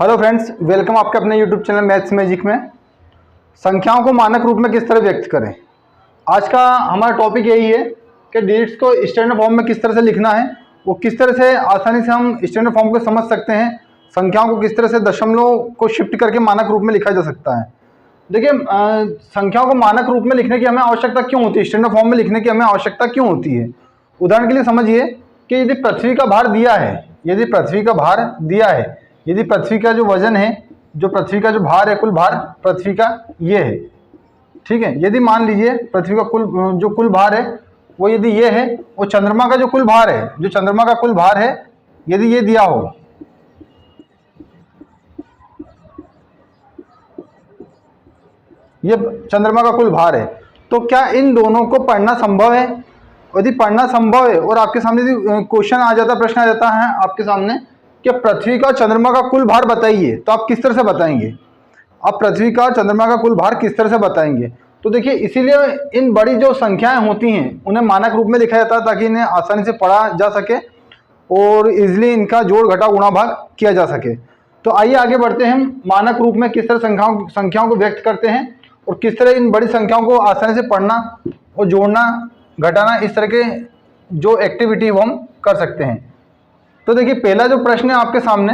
Hello friends, welcome आपके अपने YouTube channel maths magic में। संख्याओं को मानक रूप में किस तरह व्यक्त करें, आज का हमारा टॉपिक यही है कि डिजिट्स को स्टैंडर्ड फॉर्म में किस तरह से लिखना है, वो किस तरह से आसानी से हम स्टैंडर्ड फॉर्म को समझ सकते हैं। संख्याओं को किस तरह से दशमलव को शिफ्ट करके मानक रूप में लिखा जा सकता है। देखिए, संख्याओं को मानक रूप में लिखने की हमें आवश्यकता क्यों होती है, स्टैंडर्ड फॉर्म में लिखने की हमें आवश्यकता क्यों होती है। उदाहरण के लिए समझिए कि यदि पृथ्वी का भार दिया है, यदि पृथ्वी का भार दिया है, यदि पृथ्वी का जो वजन है, जो पृथ्वी का जो भार है, कुल भार पृथ्वी का ये है, ठीक है। यदि मान लीजिए पृथ्वी का कुल भार है वो यदि ये है, वो चंद्रमा का जो कुल भार है, जो चंद्रमा का कुल भार है, यदि ये दिया हो, ये चंद्रमा का कुल भार है, तो क्या इन दोनों को पढ़ना संभव है। यदि पढ़ना संभव है और आपके सामने यदि क्वेश्चन आ जाता, प्रश्न आ जाता है आपके सामने कि पृथ्वी का चंद्रमा का कुल भार बताइए, तो आप किस तरह से बताएंगे। आप पृथ्वी का चंद्रमा का कुल भार किस तरह से बताएंगे। तो देखिए, इसीलिए इन बड़ी जो संख्याएं होती हैं उन्हें मानक रूप में लिखा जाता है ताकि इन्हें आसानी से पढ़ा जा सके और इजिली इनका जोड़ घटा गुणा भाग किया जा सके। तो आइए आगे बढ़ते हैं, हम मानक रूप में किस तरह संख्याओं को व्यक्त करते हैं और किस तरह इन बड़ी संख्याओं को आसानी से पढ़ना और जोड़ना घटाना, इस तरह के जो एक्टिविटी वो हम कर सकते हैं। तो देखिए, पहला जो प्रश्न है आपके सामने,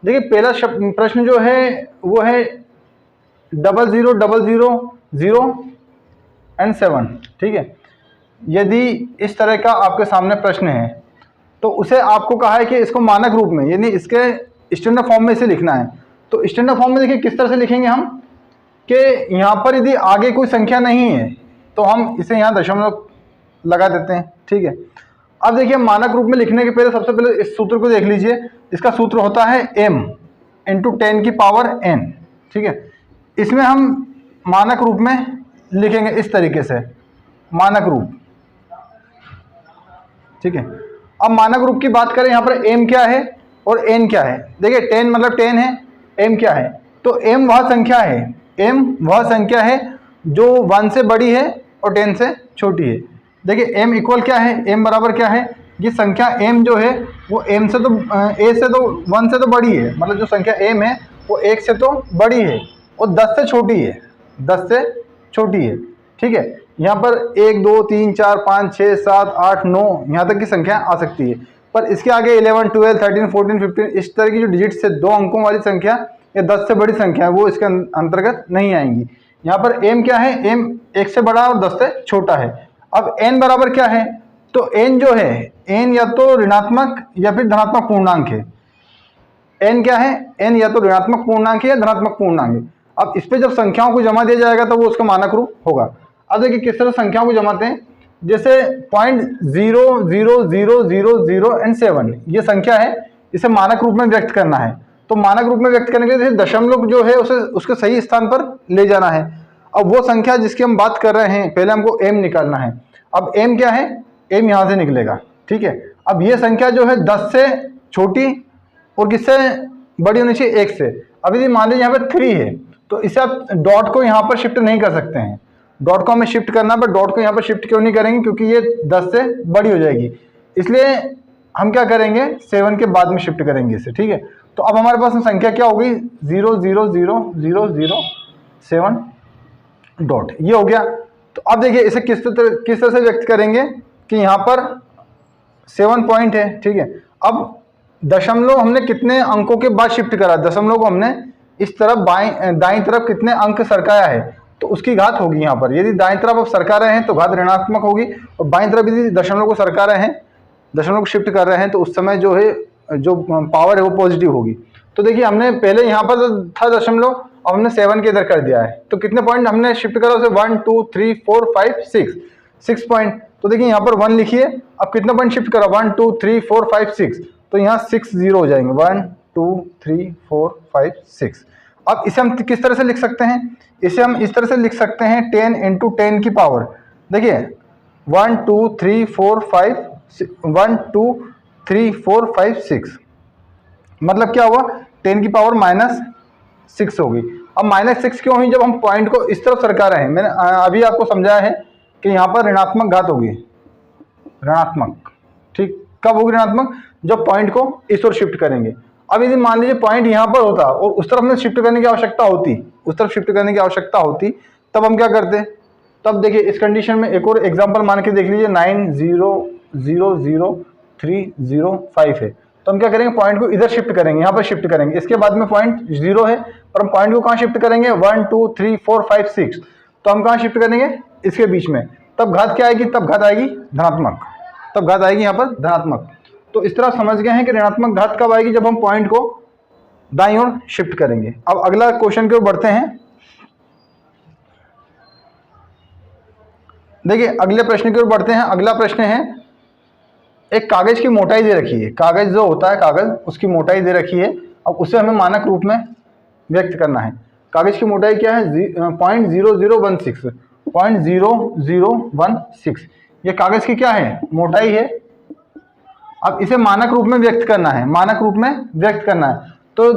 देखिए पहला प्रश्न जो है वो है 000007, ठीक है। यदि इस तरह का आपके सामने प्रश्न है तो उसे आपको कहा है कि इसको मानक रूप में, यानी इसके स्टैंडर्ड फॉर्म में इसे लिखना है। तो स्टैंडर्ड फॉर्म में देखिए किस तरह से लिखेंगे हम कि यहाँ पर यदि आगे कोई संख्या नहीं है तो हम इसे यहाँ दशमलव लगा देते हैं, ठीक है। अब देखिए, मानक रूप में लिखने के पहले सबसे पहले इस सूत्र को देख लीजिए। इसका सूत्र होता है m इंटू 10 की पावर n, ठीक है। इसमें हम मानक रूप में लिखेंगे इस तरीके से, मानक रूप, ठीक है। अब मानक रूप की बात करें, यहाँ पर m क्या है और n क्या है। देखिए 10 मतलब 10 है, m क्या है, तो m वह संख्या है, m वह संख्या है जो 1 से बड़ी है और 10 से छोटी है। देखिए m इक्वल क्या है, m बराबर क्या है, ये संख्या m जो है वो m से तो a से तो 1 से तो बड़ी है, मतलब जो संख्या m है वो 1 से तो बड़ी है और 10 से छोटी है, 10 से छोटी है, ठीक है। यहाँ पर 1 2 3 4 5 6 7 8 9 यहाँ तक की संख्या आ सकती है, पर इसके आगे 11 12 13 14 15 इस तरह की जो डिजिट से 2 अंकों वाली संख्या या 10 से बड़ी संख्या है वो इसके अंतर्गत नहीं आएंगी। यहाँ पर m क्या है, m 1 से बड़ा और 10 से छोटा है। अब n बराबर क्या है, तो n जो है, n या तो ऋणात्मक या फिर धनात्मक पूर्णांक है। n क्या है, n या तो ऋणात्मक पूर्णांक है या धनात्मक पूर्णांक है। अब इस पे जब संख्याओं को जमा दिया जाएगा तो वो उसका मानक रूप होगा। अब देखिए किस तरह संख्याओं को जमाते हैं, जैसे 0.00007 ये संख्या है, इसे मानक रूप में व्यक्त करना है। तो मानक रूप में व्यक्त करने के लिए दशमलव जो है उसे उसके सही स्थान पर ले जाना है। अब वो संख्या जिसकी हम बात कर रहे हैं, पहले हमको m निकालना है। अब m क्या है, m यहाँ से निकलेगा, ठीक है। अब ये संख्या जो है 10 से छोटी और किससे बड़ी होनी चाहिए, 1 से। अब यदि मान लीजिए यहाँ पर 3 है तो इसे आप डॉट को यहाँ पर शिफ्ट नहीं कर सकते हैं, डॉट को हमें शिफ्ट करना, पर डॉट को यहाँ पर शिफ्ट क्यों नहीं करेंगे, क्योंकि ये 10 से बड़ी हो जाएगी, इसलिए हम क्या करेंगे 7 के बाद में शिफ्ट करेंगे इसे, ठीक है। तो अब हमारे पास संख्या क्या होगी, 0000007 डॉट, ये हो गया। तो अब देखिए इसे किस तरह से व्यक्त करेंगे कि यहाँ पर 7 पॉइंट है, ठीक है। अब दशमलव हमने कितने अंकों के बाद शिफ्ट करा, दशमलव को हमने इस तरफ दाईं तरफ कितने अंक सरकाया है तो उसकी घात होगी यहाँ पर। यदि दाईं तरफ आप सरका रहे हैं तो घात ऋणात्मक होगी, और बाईं तरफ यदि दशमलव को सरका रहे हैं, दशमलव को शिफ्ट कर रहे हैं तो उस समय जो है जो पावर है वो पॉजिटिव होगी। तो देखिए हमने पहले यहाँ पर था दशमलव, अब हमने 7 के इधर कर दिया है, तो कितने पॉइंट हमने शिफ्ट करा उसे 1 2 3 4 5 6 पॉइंट। तो देखिए यहाँ पर 1 लिखिए, अब कितना पॉइंट शिफ्ट करा 1 2 3 4 5 6, तो यहाँ 6 0 हो जाएंगे, 1 2 3 4 5 6। अब इसे हम किस तरह से लिख सकते हैं, इसे हम इस तरह से लिख सकते हैं 10 इंटू 10 की पावर, देखिए 1 2 3 4 5 1 2 3 4 5 6, मतलब क्या हुआ 10 की पावर -6 होगी। अब -6 क्यों हुई, जब हम पॉइंट को इस तरफ सरका रहे हैं, मैंने अभी आपको समझाया है कि यहाँ पर ऋणात्मक घात होगी, ऋणात्मक, ठीक। कब होगी ऋणात्मक, जब पॉइंट को इस ओर शिफ्ट करेंगे। अब यदि मान लीजिए पॉइंट यहाँ पर होता और उस तरफ में शिफ्ट करने की आवश्यकता होती, उस तरफ शिफ्ट करने की आवश्यकता होती, तब हम क्या करते? तब देखिए इस कंडीशन में एक और एग्जांपल मान के देख लीजिए, 900305 है, तो हम क्या करेंगे? पॉइंट को इधर शिफ्ट करेंगे, यहाँ पर शिफ्ट करेंगे। इसके बाद में पॉइंट 0 है, और हम पॉइंट को कहाँ शिफ्ट करेंगे? 1 2 3 4 5 6, तो हम कहाँ शिफ्ट करेंगे? इसके बीच में। तब घात क्या आएगी? तब घात आएगी धनात्मक, तब घात आएगी यहाँ पर धनात्मक। तो इस तरह समझ गए हैं कि ऋणात्मक घात कब आएगी? जब हम पॉइंट को दाईं ओर शिफ्ट करेंगे। अब अगला क्वेश्चन की ओर बढ़ते हैं। देखिए अगले प्रश्न की ओर बढ़ते हैं। अगला प्रश्न है, एक कागज की मोटाई दे रखी है, कागज जो होता है कागज, उसकी मोटाई दे रखी है। अब उसे हमें मानक रूप में व्यक्त करना है। कागज की मोटाई क्या है? 0.0016, 0.0016, ये कागज की क्या है? मोटाई है। अब इसे मानक रूप में व्यक्त करना है, मानक रूप में व्यक्त करना है। तो